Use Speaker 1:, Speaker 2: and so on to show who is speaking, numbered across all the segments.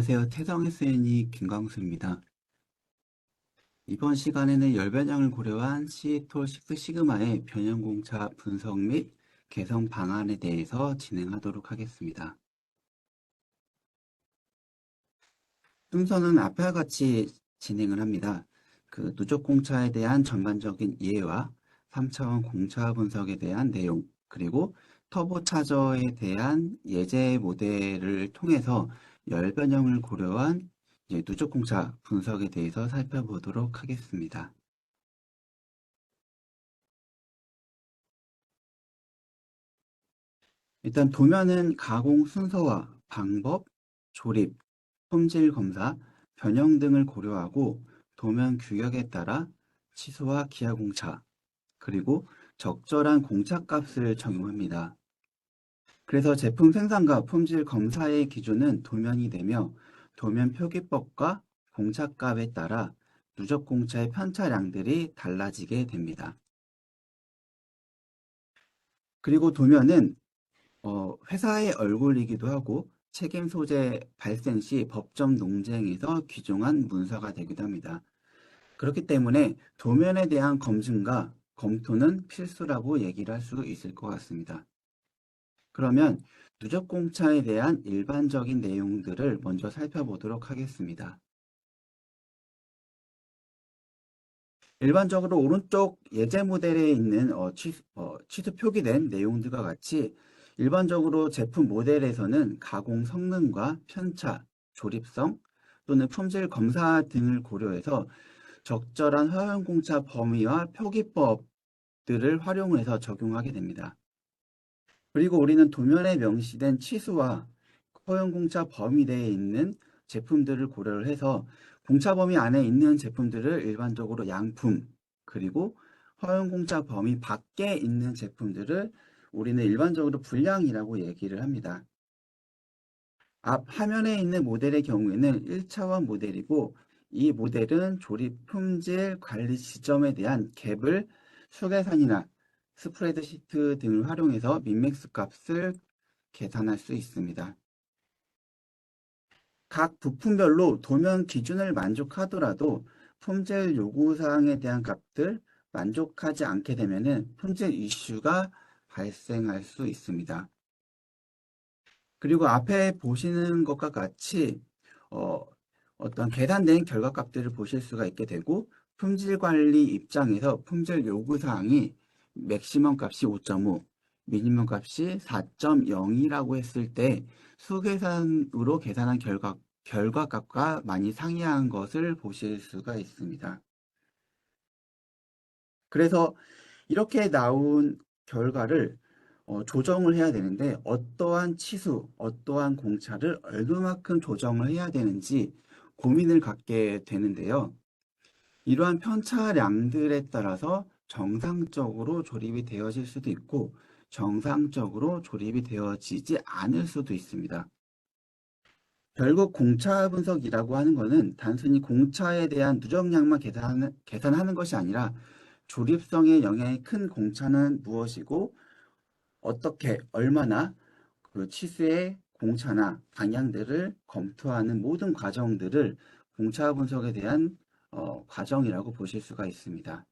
Speaker 1: 안녕하세요. 태성 SNE 김광수입니다. 이번 시간에는 열변형을 고려한 시톨6 시그마의 변형공차 분석 및 개선 방안에 대해서 진행하도록 하겠습니다. 순서는 앞과 같이 진행을 합니다. 누적 공차에 대한 전반적인 이해와 3차원 공차 분석에 대한 내용, 그리고 터보 차저에 대한 예제 모델을 통해서 열변형을 고려한 누적 공차 분석에 대해서 살펴보도록 하겠습니다. 일단 도면은 가공 순서와 방법, 조립, 품질 검사, 변형 등을 고려하고 도면 규격에 따라 치수와 기하 공차, 그리고 적절한 공차 값을 적용합니다. 그래서 제품 생산과 품질 검사의 기준은 도면이 되며 도면 표기법과 공차 값에 따라 누적 공차의 편차량들이 달라지게 됩니다. 그리고 도면은 회사의 얼굴이기도 하고 책임 소재 발생 시 법정 논쟁에서 귀중한 문서가 되기도 합니다. 그렇기 때문에 도면에 대한 검증과 검토는 필수라고 얘기를 할 수 있을 것 같습니다. 그러면 누적 공차에 대한 일반적인 내용들을 먼저 살펴보도록 하겠습니다. 일반적으로 오른쪽 예제 모델에 있는 취수 표기된 내용들과 같이 일반적으로 제품 모델에서는 가공 성능과 편차, 조립성 또는 품질 검사 등을 고려해서 적절한 허용 공차 범위와 표기법들을 활용해서 적용하게 됩니다. 그리고 우리는 도면에 명시된 치수와 허용 공차 범위 내에 있는 제품들을 고려를 해서 공차 범위 안에 있는 제품들을 일반적으로 양품, 그리고 허용 공차 범위 밖에 있는 제품들을 우리는 일반적으로 불량이라고 얘기를 합니다. 앞 화면에 있는 모델의 경우에는 1차원 모델이고 이 모델은 조립 품질 관리 지점에 대한 갭을 수계산이나 스프레드시트 등을 활용해서 민맥스 값을 계산할 수 있습니다. 각 부품별로 도면 기준을 만족하더라도 품질 요구사항에 대한 값들 만족하지 않게 되면 품질 이슈가 발생할 수 있습니다. 그리고 앞에 보시는 것과 같이 어떤 계산된 결과값들을 보실 수가 있게 되고 품질 관리 입장에서 품질 요구사항이 맥시멈 값이 5.5, 미니멈 값이 4.0이라고 했을 때 수계산으로 계산한 결과값과 많이 상이한 것을 보실 수가 있습니다. 그래서 이렇게 나온 결과를 조정을 해야 되는데 어떠한 치수, 어떠한 공차를 얼마만큼 조정을 해야 되는지 고민을 갖게 되는데요. 이러한 편차량들에 따라서 정상적으로 조립이 되어질 수도 있고 정상적으로 조립이 되어지지 않을 수도 있습니다. 결국 공차 분석이라고 하는 것은 단순히 공차에 대한 누적량만 계산하는 것이 아니라 조립성에 영향이 큰 공차는 무엇이고 어떻게 얼마나 그 치수의 공차나 방향들을 검토하는 모든 과정들을 공차 분석에 대한 과정이라고 보실 수가 있습니다.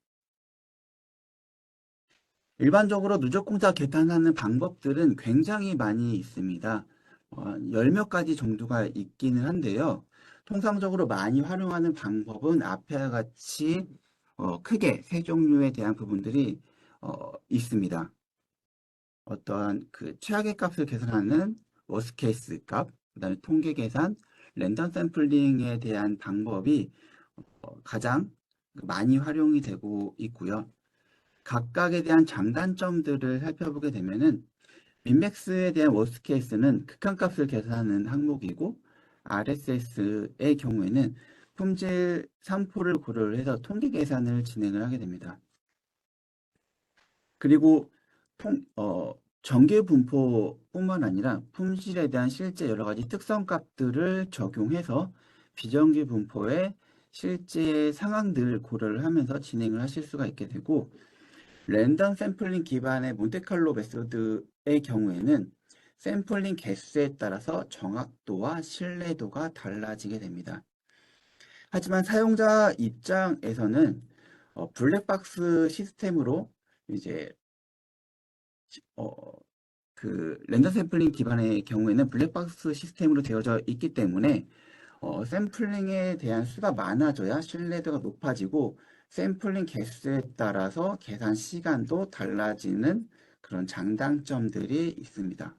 Speaker 1: 일반적으로 누적 공차 계산하는 방법들은 굉장히 많이 있습니다. 10몇 가지 정도가 있기는 한데요. 통상적으로 많이 활용하는 방법은 앞에와 같이 크게 세 종류에 대한 부분들이 있습니다. 어떠한 최악의 값을 계산하는 워스트 케이스 값, 그다음에 통계 계산, 랜덤 샘플링에 대한 방법이 가장 많이 활용이 되고 있고요. 각각에 대한 장단점들을 살펴보게 되면은 민맥스에 대한 워스트 케이스는 극한값을 계산하는 항목이고 RSS의 경우에는 품질 3포를 고려를 해서 통계 계산을 진행을 하게 됩니다. 그리고 정규 분포뿐만 아니라 품질에 대한 실제 여러 가지 특성 값들을 적용해서 비정규 분포의 실제 상황들을 고려를 하면서 진행을 하실 수가 있게 되고 랜덤 샘플링 기반의 몬테칼로 메소드의 경우에는 샘플링 개수에 따라서 정확도와 신뢰도가 달라지게 됩니다. 하지만 사용자 입장에서는 블랙박스 시스템으로 이제 어, 그 랜덤 샘플링 기반의 경우에는 블랙박스 시스템으로 되어져 있기 때문에 샘플링에 대한 수가 많아져야 신뢰도가 높아지고 샘플링 개수에 따라서 계산 시간도 달라지는 그런 장단점들이 있습니다.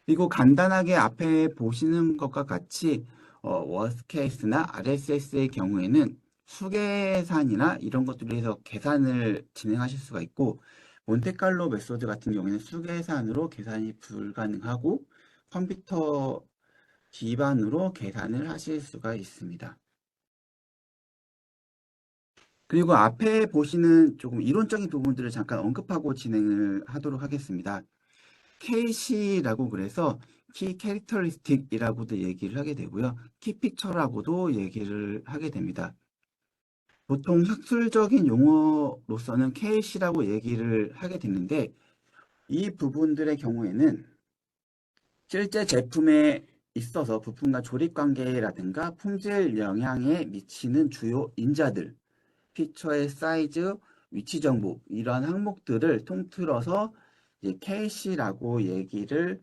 Speaker 1: 그리고 간단하게 앞에 보시는 것과 같이 워스트 케이스나 RSS의 경우에는 수계산이나 이런 것들을 해서 계산을 진행하실 수가 있고 몬테칼로 메소드 같은 경우에는 수계산으로 계산이 불가능하고 컴퓨터 기반으로 계산을 하실 수가 있습니다. 그리고 앞에 보시는 조금 이론적인 부분들을 잠깐 언급하고 진행을 하도록 하겠습니다. KC라고 그래서 키 캐릭터리스틱이라고도 얘기를 하게 되고요. 키 픽처라고도 얘기를 하게 됩니다. 보통 학술적인 용어로서는 KC라고 얘기를 하게 되는데 이 부분들의 경우에는 실제 제품에 있어서 부품과 조립 관계라든가 품질 영향에 미치는 주요 인자들, 피처의 사이즈, 위치 정보 이러한 항목들을 통틀어서 이제 KC라고 얘기를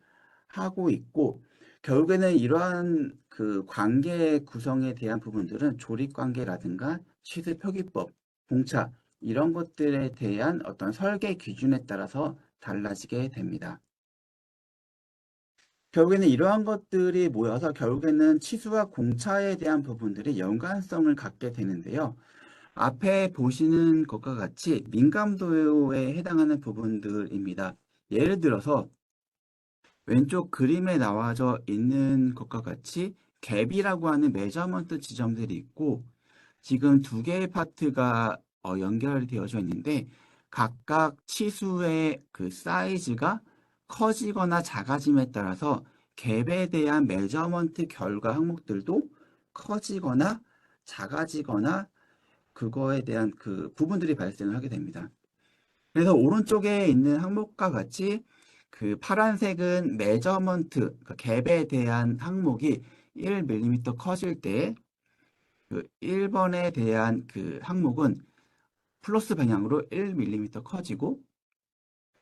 Speaker 1: 하고 있고 결국에는 이러한 그 관계 구성에 대한 부분들은 조립 관계라든가 취득 표기법, 공차 이런 것들에 대한 어떤 설계 기준에 따라서 달라지게 됩니다. 결국에는 이러한 것들이 모여서 결국에는 치수와 공차에 대한 부분들이 연관성을 갖게 되는데요. 앞에 보시는 것과 같이 민감도에 해당하는 부분들입니다. 예를 들어서 왼쪽 그림에 나와져 있는 것과 같이 갭이라고 하는 메저먼트 지점들이 있고 지금 두 개의 파트가 연결되어져 있는데 각각 치수의 그 사이즈가 커지거나 작아짐에 따라서 갭에 대한 메저먼트 결과 항목들도 커지거나 작아지거나 그거에 대한 그 부분들이 발생을 하게 됩니다. 그래서 오른쪽에 있는 항목과 같이 그 파란색은 메저먼트, 그러니까 갭에 대한 항목이 1mm 커질 때 그 1번에 대한 그 항목은 플러스 방향으로 1mm 커지고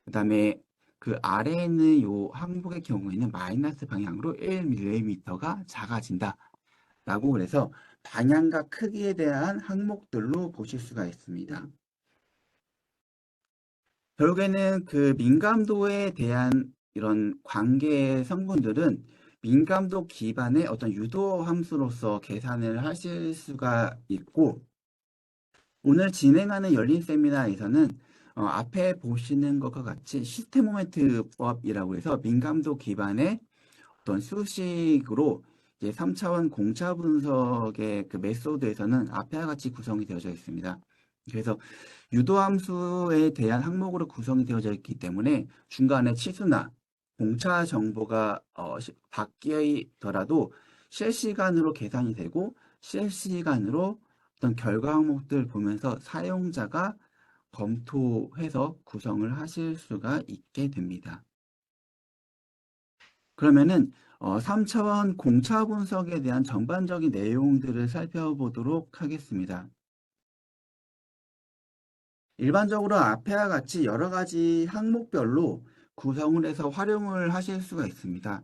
Speaker 1: 그다음에 그 아래에 있는 요 항목의 경우에는 마이너스 방향으로 1mm가 작아진다. 라고 그래서 방향과 크기에 대한 항목들로 보실 수가 있습니다. 결국에는 그 민감도에 대한 이런 관계 성분들은 민감도 기반의 어떤 유도 함수로서 계산을 하실 수가 있고 오늘 진행하는 열린 세미나에서는 앞에 보시는 것과 같이 시스템 모멘트법이라고 해서 민감도 기반의 어떤 수식으로 이제 3차원 공차 분석의 그 메소드에서는 앞에와 같이 구성이 되어져 있습니다. 그래서 유도함수에 대한 항목으로 구성이 되어져 있기 때문에 중간에 치수나 공차 정보가 바뀌더라도 실시간으로 계산이 되고 실시간으로 어떤 결과 항목들 보면서 사용자가 검토해서 구성을 하실 수가 있게 됩니다. 그러면은 3차원 공차 분석에 대한 전반적인 내용들을 살펴보도록 하겠습니다. 일반적으로 앞에와 같이 여러 가지 항목별로 구성을 해서 활용을 하실 수가 있습니다.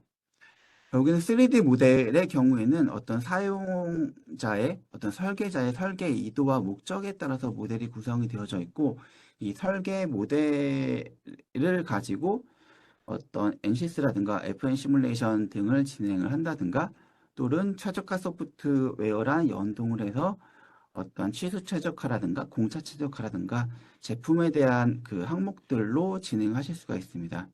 Speaker 1: 여기는 3D 모델의 경우에는 어떤 사용자의 어떤 설계자의 설계 의도와 목적에 따라서 모델이 구성이 되어져 있고 이 설계 모델을 가지고 어떤 NCS라든가 FN 시뮬레이션 등을 진행을 한다든가 또는 최적화 소프트웨어랑 연동을 해서 어떤 치수 최적화라든가 공차 최적화라든가 제품에 대한 그 항목들로 진행하실 수가 있습니다.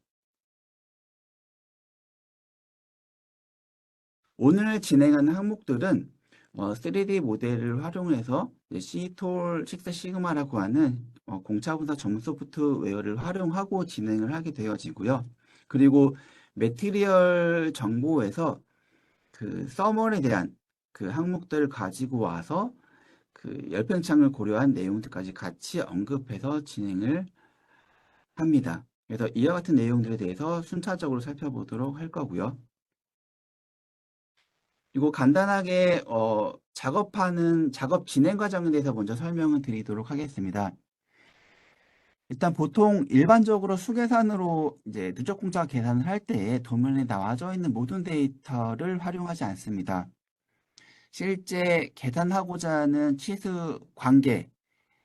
Speaker 1: 오늘 진행하는 항목들은 3D 모델을 활용해서 CTOL 6 시그마라고 하는 공차 분석 전문 소프트웨어를 활용하고 진행을 하게 되어지고요. 그리고 매티리얼 정보에서 그 서멀에 대한 그 항목들을 가지고 와서 그 열팽창을 고려한 내용들까지 같이 언급해서 진행을 합니다. 그래서 이와 같은 내용들에 대해서 순차적으로 살펴보도록 할 거고요. 그리고 간단하게 작업하는 작업 진행 과정에 대해서 먼저 설명을 드리도록 하겠습니다. 일단 보통 일반적으로 수계산으로 이제 누적 공작 계산을 할 때 도면에 나와져 있는 모든 데이터를 활용하지 않습니다. 실제 계산하고자 하는 치수 관계,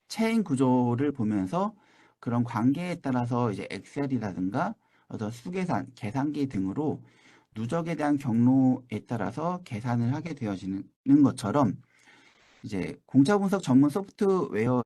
Speaker 1: 체인 구조를 보면서 그런 관계에 따라서 이제 엑셀이라든가 어떤 수계산, 계산기 등으로 누적에 대한 경로에 따라서 계산을 하게 되어지는 것처럼 이제 공차 분석 전문 소프트웨어